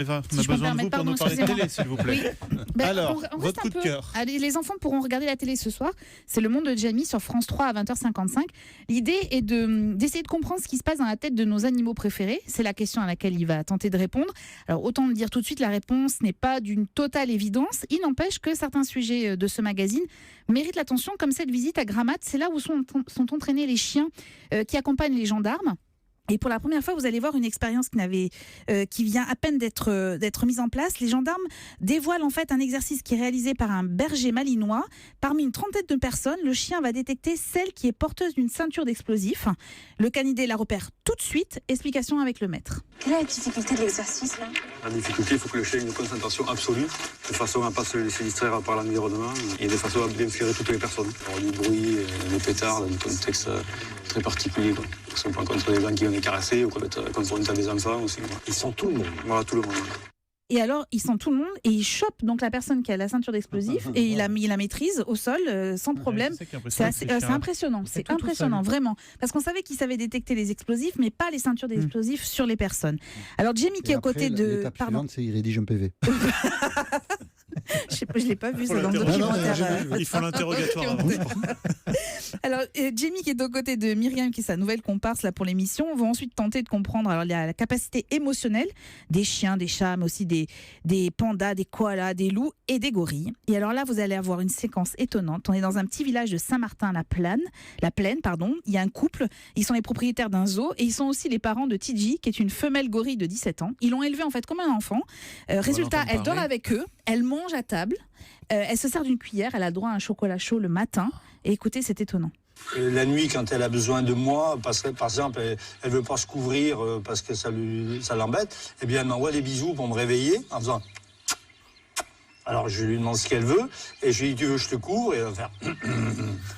Eva, on Si a je peux me besoin de vous permettre, pour nous pardon, parler de télé, excusez-moi. s'il vous plaît. Alors, on reste votre un coup de peu- cœur. Allez, les enfants pourront regarder la télé ce soir. C'est Le Monde de Jamie sur France 3 à 20h55. L'idée est d'essayer de comprendre ce qui se passe dans la tête de nos animaux préférés. C'est la question à laquelle il va tenter de répondre. Alors, autant le dire tout de suite, la réponse n'est pas d'une totale évidence. Il n'empêche que certains sujets de ce magazine méritent l'attention, comme cette visite à Gramat. C'est là où sont entraînés les chiens qui accompagnent les gendarmes. Et pour la première fois, vous allez voir une expérience qui vient à peine d'être mise en place. Les gendarmes dévoilent en fait un exercice qui est réalisé par un berger malinois. Parmi une trentaine de personnes, le chien va détecter celle qui est porteuse d'une ceinture d'explosifs. Le canidé la repère tout de suite. Explication avec le maître. Quelle est la difficulté de l'exercice là? La difficulté, il faut que le chien ait une concentration absolue, de façon à ne pas se laisser distraire par l'environnement et de façon à bien flairer toutes les personnes. Alors, du bruit, des pétards, dans un contexte très particulier. Quoi. Parce qu'on peut rencontrer des gens qui viennent les caresser ou qu'on être confronté à des enfants aussi. Quoi. Ils sont tout le monde. Voilà, tout le monde. Et alors, il sent tout le monde et il chope donc la personne qui a la ceinture d'explosifs et il la maîtrise au sol sans problème. C'est impressionnant, c'est impressionnant, vraiment. Parce qu'on savait qu'il savait détecter les explosifs, mais pas les ceintures d'explosifs sur les personnes. Alors, Jamie qui est aux côtés de... L'étape suivante, c'est il rédige un PV. Je ne l'ai pas vu, c'est dans le documentaire. Ils font l'interrogatoire avant. Alors, Jamie qui est aux côtés de Myriam, qui est sa nouvelle comparse là, pour l'émission, vont ensuite tenter de comprendre alors, la capacité émotionnelle des chiens, des chats, mais aussi des pandas, des koalas, des loups et des gorilles. Et alors là, vous allez avoir une séquence étonnante. On est dans un petit village de Saint-Martin-la-Plaine. Il y a un couple, ils sont les propriétaires d'un zoo et ils sont aussi les parents de Tiji, qui est une femelle gorille de 17 ans. Ils l'ont élevée en fait comme un enfant. Résultat, elle dort avec eux, elle mange à table, elle se sert d'une cuillère, elle a droit à un chocolat chaud le matin. Et écoutez, c'est étonnant. La nuit, quand elle a besoin de moi, parce que, par exemple, elle ne veut pas se couvrir parce que ça l'embête, eh bien, elle m'envoie des bisous pour me réveiller en faisant... Alors, je lui demande ce qu'elle veut, et je lui dis, tu veux que je te couvre? Et elle va faire...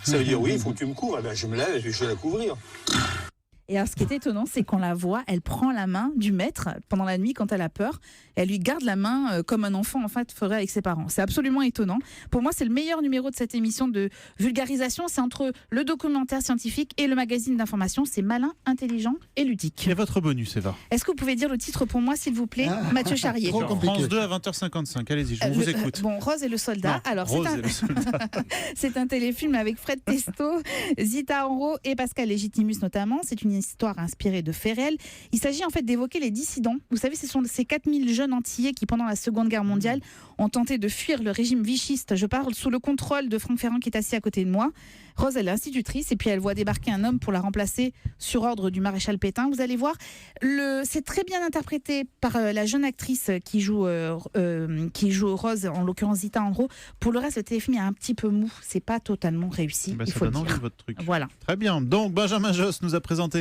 Ça veut dire, oui, il faut que tu me couvres. Eh bien, je me lève et je vais la couvrir. Et alors, ce qui est étonnant, c'est qu'on la voit, elle prend la main du maître pendant la nuit quand elle a peur. Elle lui garde la main comme un enfant en fait ferait avec ses parents. C'est absolument étonnant. Pour moi, c'est le meilleur numéro de cette émission de vulgarisation. C'est entre le documentaire scientifique et le magazine d'information. C'est malin, intelligent et ludique. Et votre bonus, Eva? Est-ce que vous pouvez dire le titre pour moi, s'il vous plaît, Mathieu Charrier? France 2 à 20h55. Allez-y, je vous écoute. Bon, Rose et le soldat. Non, alors, Rose et le soldat. c'est un téléfilm avec Fred Testo, Zita Enro et Pascal Légitimus notamment. C'est une histoire inspirée de faits réels. Il s'agit en fait d'évoquer les dissidents. Vous savez, ce sont ces 4000 jeunes antillais qui, pendant la Seconde Guerre mondiale, ont tenté de fuir le régime vichiste. Je parle sous le contrôle de Franck Ferrand qui est assis à côté de moi. Rose, elle est institutrice et puis elle voit débarquer un homme pour la remplacer sur ordre du maréchal Pétain. Vous allez voir, c'est très bien interprété par la jeune actrice qui joue Rose, en l'occurrence Zita Enro. Pour le reste, le téléfilm est un petit peu mou. C'est pas totalement réussi. Ça il faut donne le envie dire. votre truc. Voilà. Très bien. Donc, Benjamin Josse nous a présenté